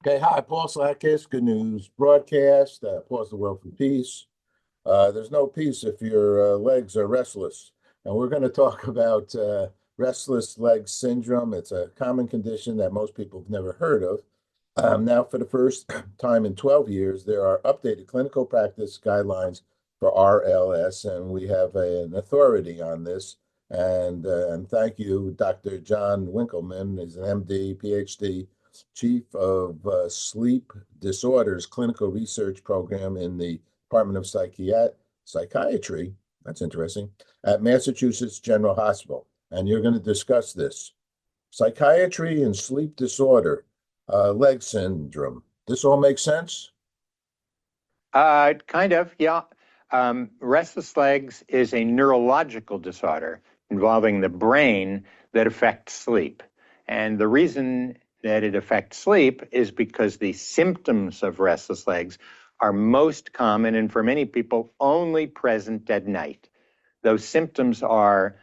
Okay, hi, Paul Slakis, Good News Broadcast, Pause the World for Peace. There's no peace if your legs are restless. And we're going to talk about restless leg syndrome. It's a common condition that most people have never heard of. Now, for the first time in 12 years, there are updated clinical practice guidelines for RLS, and we have an authority on this. And thank you, Dr. John Winkelman. He's an MD, PhD, Chief of Sleep Disorders Clinical Research Program in the Department of Psychiatry. That's interesting. At Massachusetts General Hospital. And you're going to discuss this. Psychiatry and sleep disorder, leg syndrome. This all makes sense? Kind of, yeah. Restless legs is a neurological disorder involving the brain that affects sleep. And the reason that it affects sleep is because the symptoms of restless legs are most common and for many people only present at night. Those symptoms are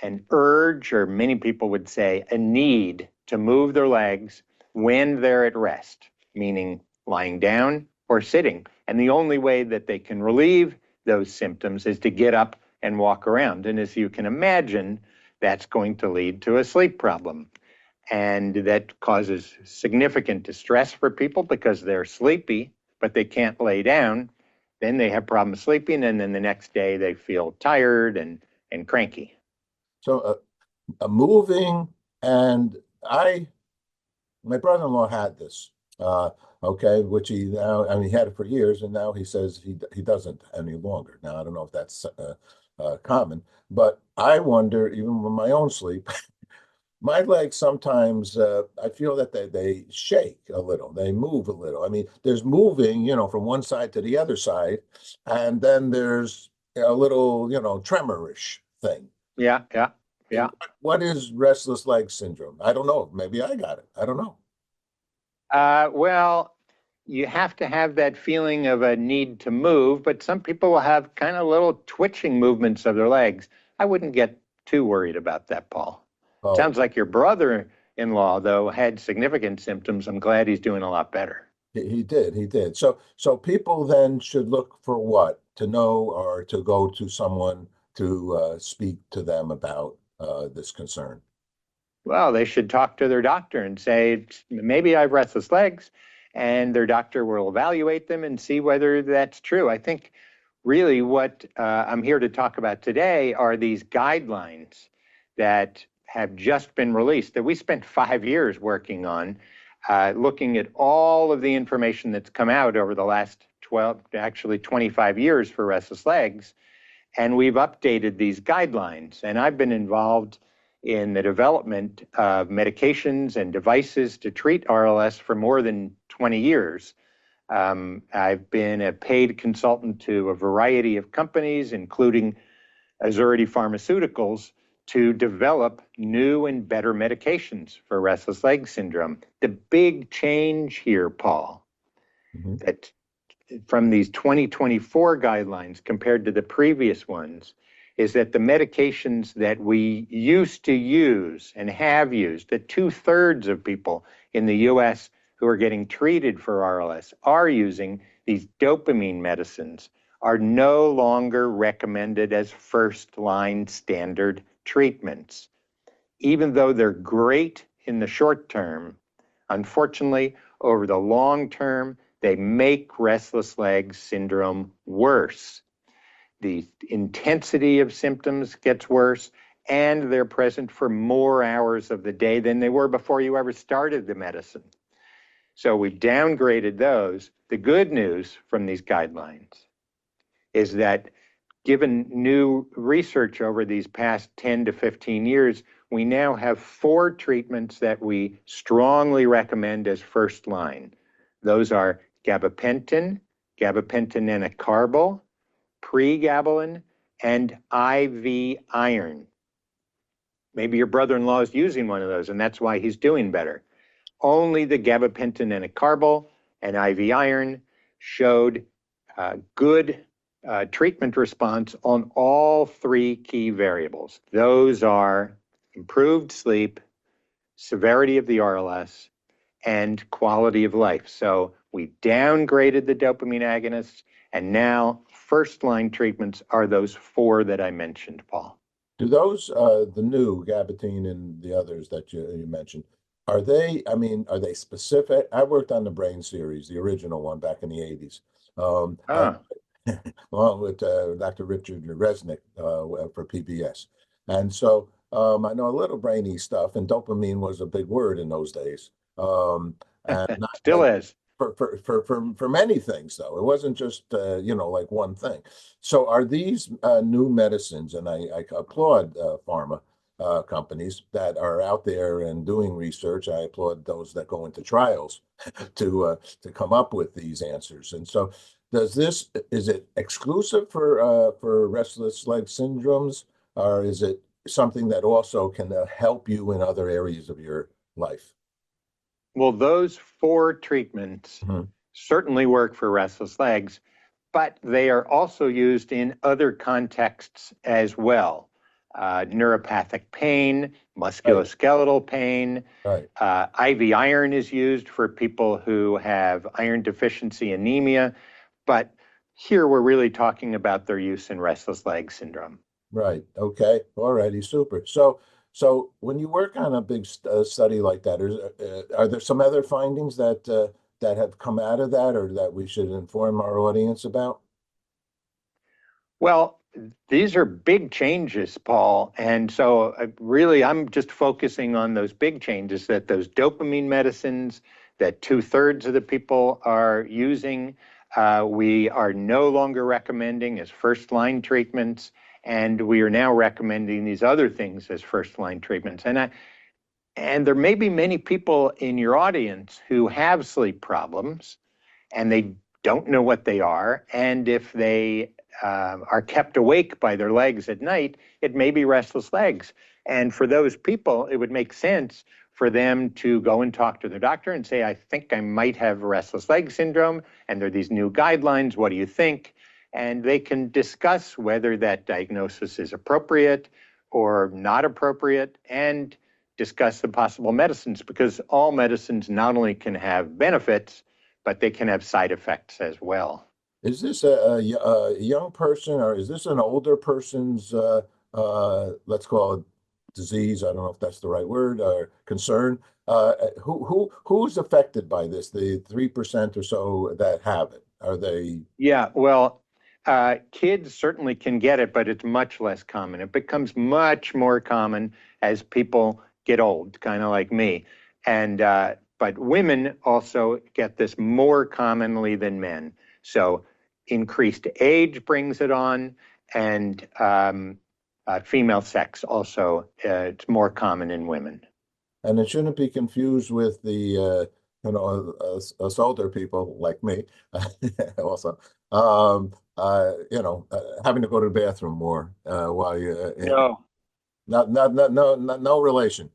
an urge, or many people would say a need to move their legs when they're at rest, meaning lying down or sitting. And the only way that they can relieve those symptoms is to get up and walk around. And as you can imagine, that's going to lead to a sleep problem. And that causes significant distress for people because they're sleepy, but they can't lay down. Then they have problems sleeping, and then the next day they feel tired and cranky. So, moving, and my brother-in-law had this, okay, which he now, I mean, he had it for years, and now he says he doesn't any longer. Now, I don't know if that's common, but I wonder, even with my own sleep, my legs sometimes, I feel that they shake a little, they move a little. I mean, there's moving, from one side to the other side, and then there's a little, tremorish thing. Yeah, yeah, yeah. What is restless leg syndrome? I don't know. Maybe I got it. I don't know. Well, you have to have that feeling of a need to move, but some people will have kind of little twitching movements of their legs. I wouldn't get too worried about that, Paul. Oh, Sounds like your brother-in-law, though, had significant symptoms. I'm glad he's doing a lot better. he did. He did. So people then should look for what? To know or to go to someone to speak to them about this concern. Well, they should talk to their doctor and say, maybe I have restless legs, and their doctor will evaluate them and see whether that's true. I think really what I'm here to talk about today are these guidelines that have just been released that we spent 5 years working on, looking at all of the information that's come out over the last 12, actually 25 years for restless legs. And we've updated these guidelines. And I've been involved in the development of medications and devices to treat RLS for more than 20 years. I've been a paid consultant to a variety of companies, including Azurity Pharmaceuticals, to develop new and better medications for restless leg syndrome. The big change here, Paul, Mhm. that from these 2024 guidelines compared to the previous ones is that the medications that we used to use and have used, that 2/3 of people in the US who are getting treated for RLS are using, these dopamine medicines, are no longer recommended as first-line standard treatments. Even though they're great in the short term, unfortunately, over the long term, they make restless leg syndrome worse. The intensity of symptoms gets worse, and they're present for more hours of the day than they were before you ever started the medicine. So we've downgraded those. The good news from these guidelines is that given new research over these past 10 to 15 years, we now have 4 treatments that we strongly recommend as first line. Those are gabapentin, gabapentin enacarbil, pregabalin, and IV iron. Maybe your brother-in-law is using one of those, and that's why he's doing better. Only the gabapentin enacarbil and IV iron showed good treatment response on all 3 key variables. Those are improved sleep, severity of the RLS, and quality of life. So we downgraded the dopamine agonists, and now first-line treatments are those four that I mentioned, Paul. Do those, the new gabapentin and the others that you mentioned, are they, I mean, are they specific? I worked on the Brain series, the original one back in the 80s, and Ah, along with Dr. Richard Resnick for PBS. And so I know a little brainy stuff, and dopamine was a big word in those days. And not, still is. for many things, though. It wasn't just, like one thing. So are these new medicines, and I applaud pharma companies that are out there and doing research. I applaud those that go into trials to come up with these answers. And so is it exclusive for restless leg syndromes, or is it something that also can help you in other areas of your life? Well, those four treatments Mhm. certainly work for restless legs, but they are also used in other contexts as well. Neuropathic pain, Right, musculoskeletal pain, right. IV iron is used for people who have iron deficiency anemia, but here we're really talking about their use in restless leg syndrome. Right. Okay. All righty. Super. So when you work on a big study like that, are there some other findings that have come out of that, or that we should inform our audience about? Well, these are big changes, Paul. And so really, I'm just focusing on those big changes that those dopamine medicines that two-thirds of the people are using, we are no longer recommending as first-line treatments. And we are now recommending these other things as first-line treatments. And there may be many people in your audience who have sleep problems and they don't know what they are. And if they are kept awake by their legs at night, it may be restless legs. And for those people, it would make sense for them to go and talk to their doctor and say, I think I might have restless leg syndrome, and there are these new guidelines. What do you think? And they can discuss whether that diagnosis is appropriate or not appropriate, and discuss the possible medicines, because all medicines not only can have benefits, but they can have side effects as well. Is this a young person, or is this an older person's, let's call it disease? I don't know if that's the right word, or concern. Who's affected by this? The 3% or so that have it. Are they? Yeah, well, kids certainly can get it, but it's much less common. It becomes much more common as people get old, kind of like me. And but women also get this more commonly than men. So increased age brings it on, and female sex also, it's more common in women. And it shouldn't be confused with the, us older people like me, also, having to go to the bathroom more while you, No, no relation.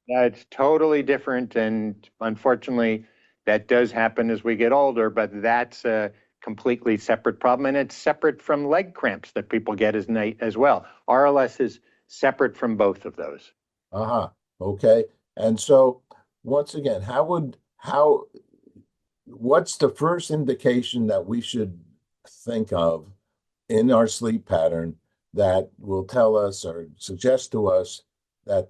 it's totally different. And unfortunately, that does happen as we get older, but that's a completely separate problem. And it's separate from leg cramps that people get as well. RLS is separate from both of those. Uh-huh. Okay. And so once again, what's the first indication that we should think of in our sleep pattern that will tell us or suggest to us that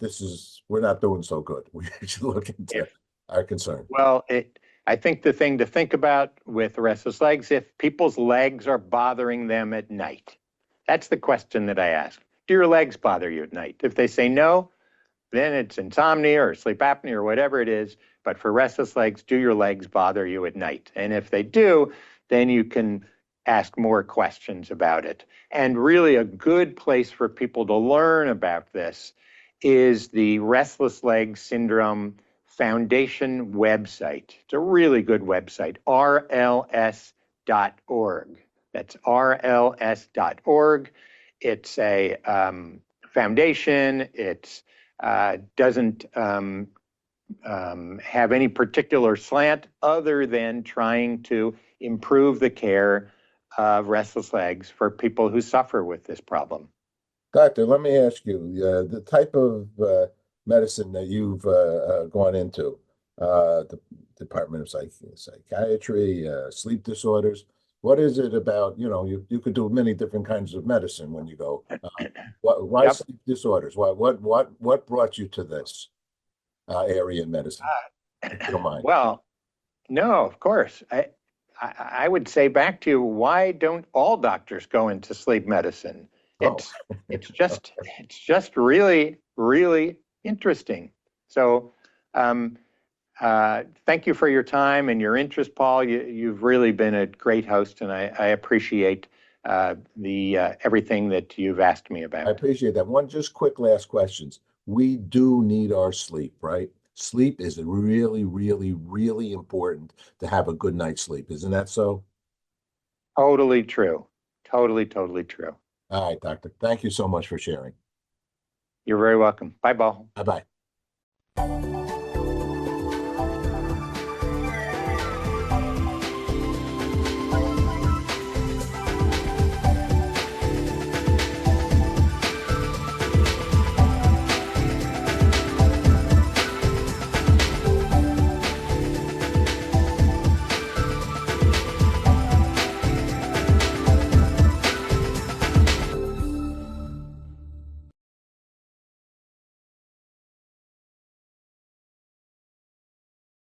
we're not doing so good? We should look into If our concern. Well, I think the thing to think about with restless legs, if people's legs are bothering them at night, that's the question that I ask. Do your legs bother you at night? If they say no, then it's insomnia or sleep apnea or whatever it is. But for restless legs, do your legs bother you at night? And if they do, then you can ask more questions about it. And really, a good place for people to learn about this is the Restless Leg Syndrome Foundation website. It's a really good website, rls.org. That's rls.org. It's a foundation. It doesn't have any particular slant other than trying to improve the care of restless legs for people who suffer with this problem. Doctor, let me ask you, the type of medicine that you've gone into, the Department of Psychiatry, sleep disorders. What is it about, you could do many different kinds of medicine when you go. Why Yep. sleep disorders? What brought you to this area in medicine, if you don't mind? Well, no, of course. I would say back to why don't all doctors go into sleep medicine? Oh, It's it's just really, really interesting. So um, thank you for your time and your interest, Paul. You've really been a great host, and I appreciate the everything that you've asked me I about. appreciate that. One just quick last questions. We do need our sleep, right? Sleep is really, really, really important to have a good night's sleep. Isn't that so? Totally true. Totally, totally true. All right, doctor. Thank you so much for sharing. You're very welcome. Bye, Paul. Bye-bye.